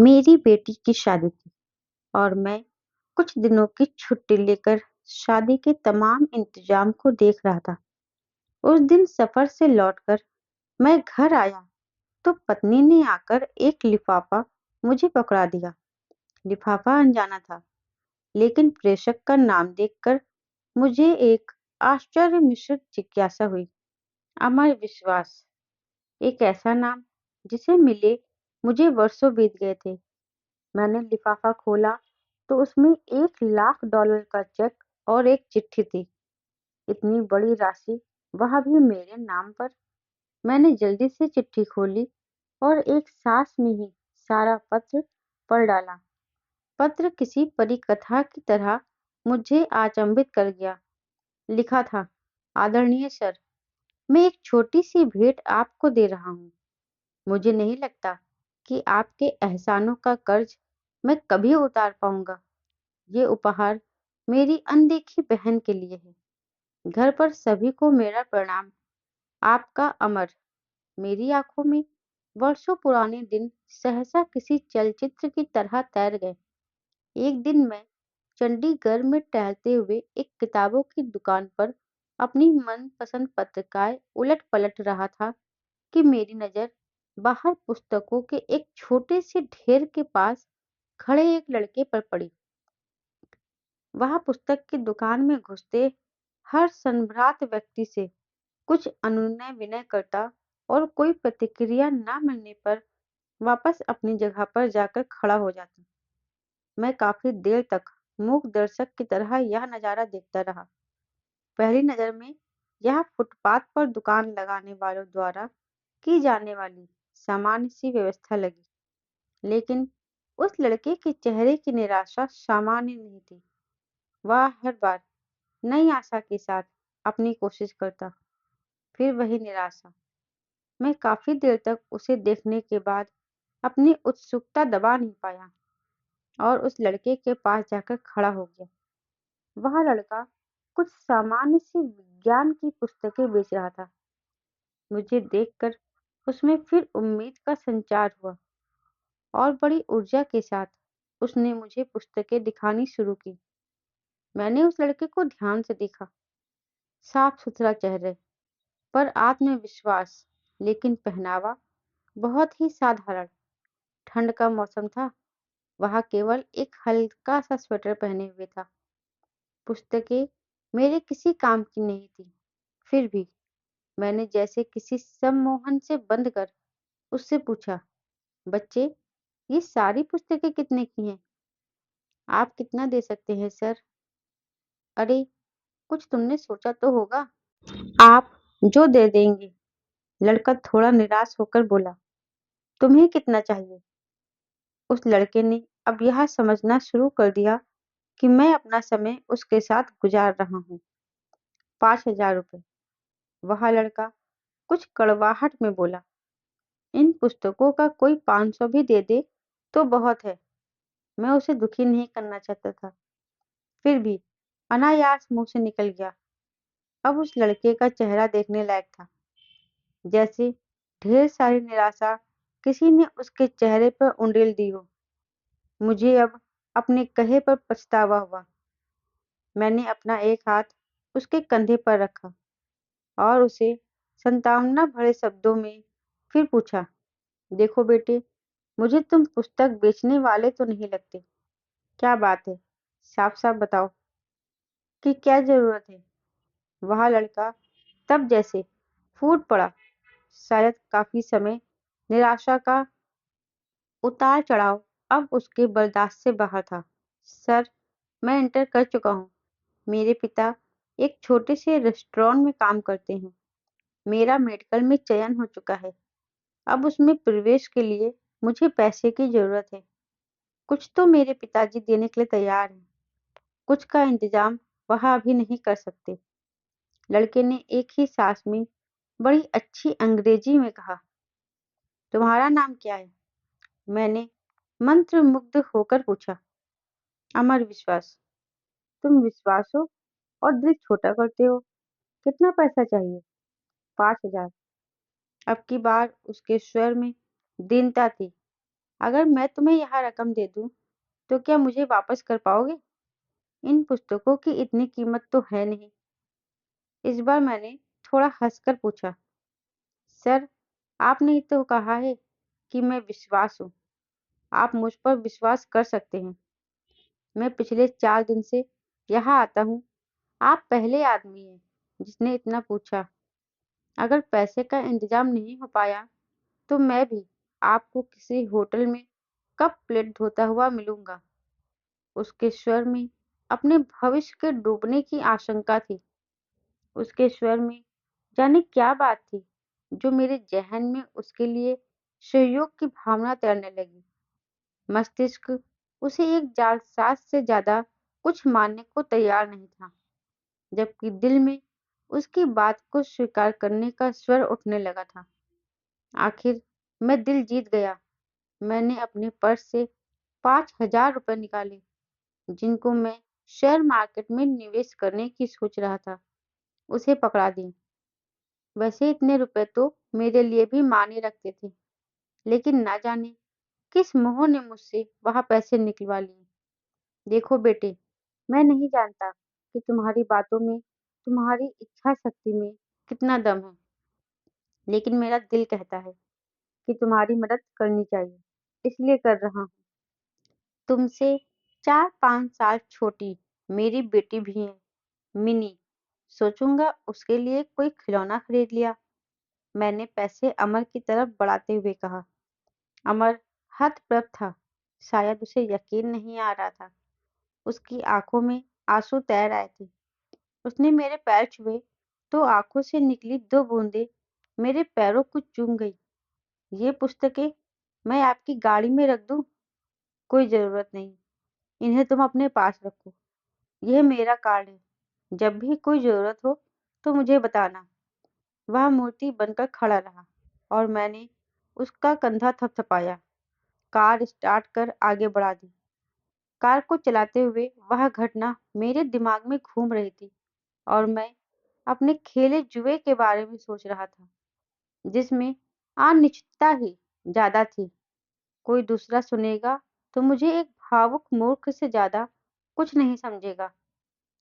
मेरी बेटी की शादी थी और मैं कुछ दिनों की छुट्टी लेकर शादी के तमाम इंतजाम को देख रहा था। उस दिन सफर से लौटकर मैं घर आया तो पत्नी ने आकर एक लिफाफा मुझे पकड़ा दिया। लिफाफा अनजाना था, लेकिन प्रेषक का नाम देखकर मुझे एक आश्चर्य मिश्रित जिज्ञासा हुई। अमर विश्वास, एक ऐसा नाम जिसे मिले मुझे वर्षों बीत गए थे। मैंने लिफाफा खोला तो उसमें $1,00,000 का चेक और एक चिट्ठी थी। इतनी बड़ी राशि, वह भी मेरे नाम पर। मैंने जल्दी से चिट्ठी खोली और एक सांस में ही सारा पत्र पढ़ डाला। पत्र किसी परिकथा की तरह मुझे अचंभित कर गया। लिखा था, आदरणीय सर, मैं एक छोटी सी भेंट आपको दे रहा हूँ। मुझे नहीं लगता कि आपके एहसानों का कर्ज मैं कभी उतार पाऊंगा। ये उपहार मेरी अनदेखी बहन के लिए है। घर पर सभी को मेरा प्रणाम। आपका अमर। मेरी आंखों में वर्षों पुराने दिन सहसा किसी चलचित्र की तरह तैर गए। एक दिन मैं चंडीगढ़ में टहलते हुए एक किताबों की दुकान पर अपनी मनपसंद पत्रिकाएं उलट पलट रहा था कि मेरी नजर बाहर पुस्तकों के एक छोटे से ढेर के पास खड़े एक लड़के पर पड़ी। वह पुस्तक की दुकान में घुसते हर सनभ्रात व्यक्ति से कुछ अनुनय विनय करता और कोई प्रतिक्रिया न मिलने पर वापस अपनी जगह पर जाकर खड़ा हो जाता। मैं काफी देर तक मूक दर्शक की तरह यह नजारा देखता रहा। पहली नजर में यह फुटपाथ पर दुकान लगाने वालों द्वारा की जाने वाली सामान्य सी व्यवस्था लगी, लेकिन उस लड़के के चेहरे की निराशा सामान्य नहीं थी। वह हर बार नई आशा के साथ अपनी कोशिश करता, फिर वही निराशा। मैं काफी देर तक उसे देखने के बाद अपनी उत्सुकता दबा नहीं पाया और उस लड़के के पास जाकर खड़ा हो गया। वह लड़का कुछ सामान्य सी विज्ञान की पुस्तकें बेच रहा था। मुझे देखकर उसमें फिर उम्मीद का संचार हुआ और बड़ी ऊर्जा के साथ उसने मुझे पुस्तकें दिखानी शुरू की। मैंने उस लड़के को ध्यान से देखा। साफ सुथरा चेहरा पर आत्मविश्वास, लेकिन पहनावा बहुत ही साधारण। ठंड का मौसम था। वह केवल एक हल्का सा स्वेटर पहने हुए था। पुस्तकें मेरे किसी काम की नहीं थी, फिर भी मैंने जैसे किसी सम्मोहन से बंद कर उससे पूछा, बच्चे, ये सारी पुस्तकें कितने की हैं? आप कितना दे सकते हैं सर? अरे, कुछ तुमने सोचा तो होगा। आप जो दे देंगे। लड़का थोड़ा निराश होकर बोला, तुम्हें कितना चाहिए? उस लड़के ने अब यह समझना शुरू कर दिया कि मैं अपना समय उसके साथ गुजार रहा हूँ। ₹5,000। वह लड़का कुछ कड़वाहट में बोला, इन पुस्तकों का कोई 500 भी दे दे तो बहुत है। मैं उसे दुखी नहीं करना चाहता था, फिर भी अनायास मुंह से निकल गया। अब उस लड़के का चेहरा देखने लायक था, जैसे ढेर सारी निराशा किसी ने उसके चेहरे पर उंडेल दी हो। मुझे अब अपने कहे पर पछतावा हुआ। मैंने अपना एक हाथ उसके कंधे पर रखा और उसे संतावना भरे शब्दों में फिर पूछा, देखो बेटे, मुझे तुम पुस्तक बेचने वाले तो नहीं लगते। क्या बात है, साफ साफ बताओ कि क्या जरूरत है? वह लड़का तब जैसे फूट पड़ा। शायद काफी समय निराशा का उतार चढ़ाव अब उसके बर्दाश्त से बाहर था। सर, मैं इंटर कर चुका हूँ। मेरे पिता एक छोटे से रेस्टोरेंट में काम करते हैं। मेरा मेडिकल में चयन हो चुका है। अब उसमें प्रवेश के लिए मुझे पैसे की जरूरत है। कुछ तो मेरे पिताजी देने के लिए तैयार हैं, कुछ का इंतजाम वह अभी नहीं कर सकते। लड़के ने एक ही सांस में बड़ी अच्छी अंग्रेजी में कहा, तुम्हारा नाम क्या है? मैंने मंत्रमुग्ध होकर पूछा, अमर विश्वास। तुम विश्वास हो और दिल छोटा करते हो। कितना पैसा चाहिए? 5,000। अब की बार उसके स्वर में दीनता थी। अगर मैं तुम्हें यह रकम दे दूं, तो क्या मुझे वापस कर पाओगे? इन पुस्तकों की इतनी कीमत तो है नहीं। इस बार मैंने थोड़ा हंसकर पूछा। सर, आपने ही तो कहा है कि मैं विश्वास हूँ। आप मुझ पर विश्वास कर सकते हैं। मैं पिछले 4 दिन से यहाँ आता हूँ। आप पहले आदमी हैं जिसने इतना पूछा। अगर पैसे का इंतजाम नहीं हो पाया, तो मैं भी आपको किसी होटल में कप प्लेट धोता हुआ मिलूंगा। उसके स्वर में अपने भविष्य के डूबने की आशंका थी। उसके स्वर में जाने क्या बात थी जो मेरे जहन में उसके लिए सहयोग की भावना तैरने लगी। मस्तिष्क उसे एक जालसाज से ज्यादा कुछ मानने को तैयार नहीं था, जबकि दिल में उसकी बात को स्वीकार करने का स्वर उठने लगा था। आखिर मैं दिल जीत गया। मैंने अपने पर्स से 5,000 रुपये निकाले, जिनको मैं शेयर मार्केट में निवेश करने की सोच रहा था। उसे पकड़ा दिए। वैसे इतने रुपए तो मेरे लिए भी मायने रखते थे, लेकिन ना जाने किस मोह ने मुझसे वह पैसे निकलवा लिए। देखो बेटे, मैं नहीं जानता कि तुम्हारी बातों में, तुम्हारी इच्छा शक्ति में कितना दम है, लेकिन मेरा दिल कहता है कि तुम्हारी मदद करनी चाहिए, इसलिए कर रहा हूँ। तुमसे 4-5 साल छोटी मेरी बेटी भी है, मिनी। सोचूंगा उसके लिए कोई खिलौना खरीद लिया। मैंने पैसे अमर की तरफ बढ़ाते हुए कहा। अमर हतप्रभ था। शायद उसे यकीन नहीं आ रहा था। उसकी आंखों में आंसू तैर आए थे। उसने मेरे पैर छुए तो आंखों से निकली 2 बूंदें मेरे पैरों को चूम गई। ये पुस्तकें मैं आपकी गाड़ी में रख दूं? कोई जरूरत नहीं। इन्हें तुम अपने पास रखो। यह मेरा कार्ड है। जब भी कोई जरूरत हो तो मुझे बताना। वह मूर्ति बनकर खड़ा रहा और मैंने उसका कंधा थपथपाया। कार स्टार्ट कर आगे बढ़ा दी। कार को चलाते हुए वह घटना मेरे दिमाग में घूम रही थी और मैं अपने खेले जुए के बारे में सोच रहा था, जिसमें अनिश्चितता ही ज्यादा थी। कोई दूसरा सुनेगा तो मुझे एक भावुक मूर्ख से ज्यादा कुछ नहीं समझेगा।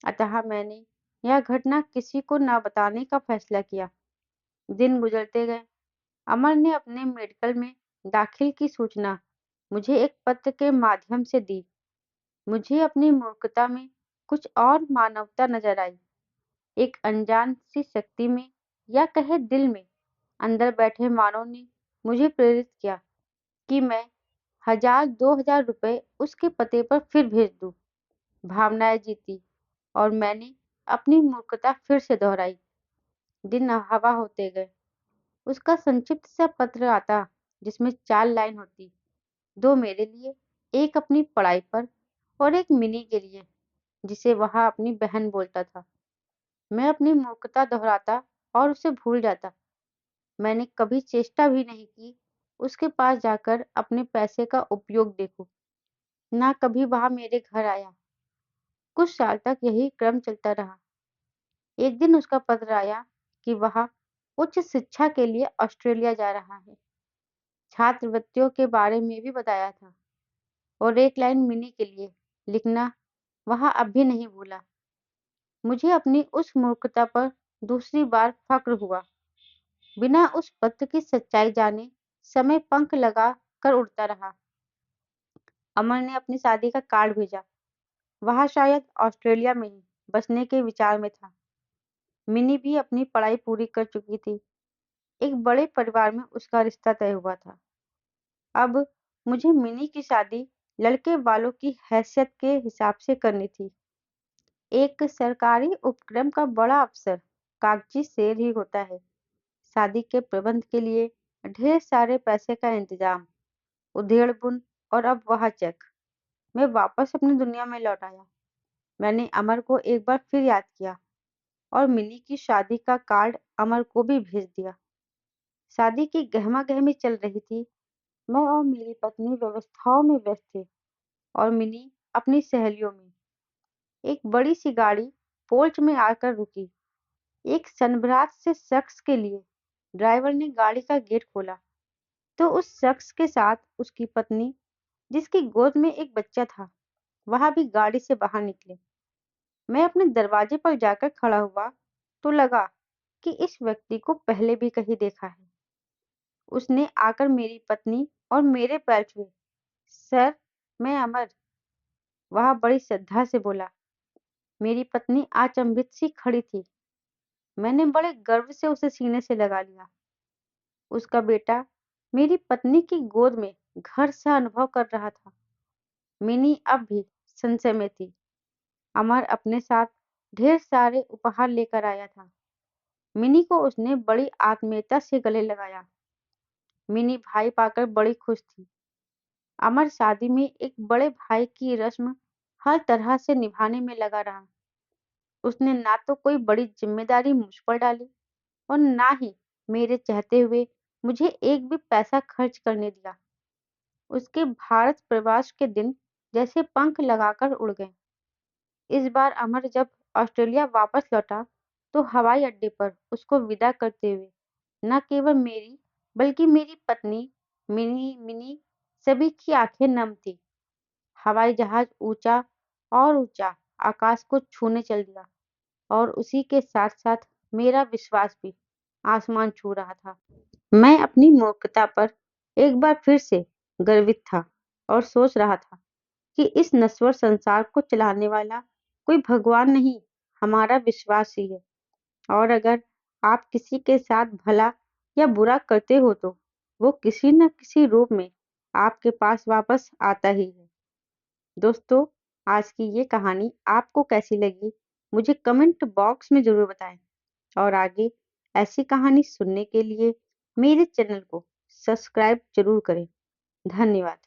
अतः मैंने यह घटना किसी को न बताने का फैसला किया। दिन गुजरते गए। अमर ने अपने मेडिकल में दाखिल की सूचना मुझे एक पत्र के माध्यम से दी। मुझे अपनी मूर्खता में कुछ और मानवता नजर आई। एक अनजान सी शक्ति में, या कहे दिल में, अंदर बैठे मानव ने मुझे प्रेरित किया कि मैं 1,000-2,000 रुपए उसके पते पर फिर भेज दूं। भावनाएं जीती और मैंने अपनी मूर्खता फिर से दोहराई। दिन हवा होते गए। उसका संक्षिप्त सा पत्र आता, जिसमें 4 लाइन होती। 2 मेरे लिए, एक अपनी पढ़ाई पर और एक मिनी के लिए, जिसे वह अपनी बहन बोलता था। मैं अपनी मूर्खता दोहराता और उसे भूल जाता। मैंने कभी चेष्टा भी नहीं की उसके पास जाकर अपने पैसे का उपयोग देखूं। ना कभी वह मेरे घर आया। कुछ साल तक यही क्रम चलता रहा। एक दिन उसका पत्र आया कि वह उच्च शिक्षा के लिए ऑस्ट्रेलिया जा रहा है। छात्रवृत्तियों के बारे में भी बताया था और एक लाइन मिनी के लिए लिखना वह अब भी नहीं भूला। मुझे अपनी उस मूर्खता पर दूसरी बार फक्र हुआ। बिना उस पत्र की सच्चाई जाने समय पंख लगा कर उड़ता रहा। अमर ने अपनी शादी का कार्ड भेजा। वह शायद ऑस्ट्रेलिया में ही बसने के विचार में था। मिनी भी अपनी पढ़ाई पूरी कर चुकी थी। एक बड़े परिवार में उसका रिश्ता तय हुआ था। अब मुझे मिनी की शादी लड़के वालों की हैसियत के हिसाब से करनी थी। एक सरकारी उपक्रम का बड़ा अफसर कागजी शेर ही होता है। शादी के प्रबंध के लिए ढेर सारे पैसे का इंतजाम, उधेड़-बुन और अब वह चेक। मैं वापस अपनी दुनिया में लौट आया। मैंने अमर को एक बार फिर याद किया और मिनी की शादी का कार्ड अमर को भी भेज दिया। शादी की गहमा-गहमी चल रही थी। मैं और मेरी पत्नी व्यवस्थाओं में व्यस्त थे और मिनी अपनी सहेलियों में। एक बड़ी सी गाड़ी पोर्च में आकर रुकी। एक सनभरात से शख्स के लिए ड्राइवर ने गाड़ी का गेट खोला। तो उस शख्स के साथ उसकी पत्नी, जिसकी गोद में एक बच्चा था, वह भी गाड़ी से बाहर निकले। मैं अपने दरवाजे पर जाकर खड़ा हुआ तो लगा कि इस व्यक्ति को पहले भी कहीं देखा है। उसने आकर मेरी पत्नी और मेरे पैर छुए। सर, मैं अमर, वह बड़ी श्रद्धा से बोला। मेरी पत्नी अचंभित सी खड़ी थी। मैंने बड़े गर्व से उसे सीने से लगा लिया। उसका बेटा मेरी पत्नी की गोद में घर सा अनुभव कर रहा था। मिनी अब भी संशय में थी। अमर अपने साथ ढेर सारे उपहार लेकर आया था। मिनी को उसने बड़ी आत्मीयता से गले लगाया। मिनी भाई पाकर बड़ी खुश थी। अमर शादी में एक बड़े भाई की रस्म हर तरह से निभाने में लगा रहा। उसने ना तो कोई बड़ी जिम्मेदारी मुझ पर डाली और ना ही मेरे चाहते हुए मुझे एक भी पैसा खर्च करने दिया। उसके भारत प्रवास के दिन जैसे पंख लगाकर उड़ गए। इस बार अमर जब ऑस्ट्रेलिया वापस लौटा तो हवाई अड्डे पर उसको विदा करते हुए न केवल मेरी बल्कि मेरी पत्नी मिनी सभी की आंखें नम थी। हवाई जहाज ऊंचा और ऊंचा आकाश को छूने चल दिया और उसी के साथ साथ मेरा विश्वास भी आसमान छू रहा था। मैं अपनी मूर्खता पर एक बार फिर से गर्वित था और सोच रहा था कि इस नश्वर संसार को चलाने वाला कोई भगवान नहीं, हमारा विश्वास ही है। और अगर आप किसी के साथ भला या बुरा करते हो तो वो किसी न किसी रूप में आपके पास वापस आता ही है। दोस्तों, आज की ये कहानी आपको कैसी लगी मुझे कमेंट बॉक्स में जरूर बताएं और आगे ऐसी कहानी सुनने के लिए मेरे चैनल को सब्सक्राइब जरूर करें। धन्यवाद।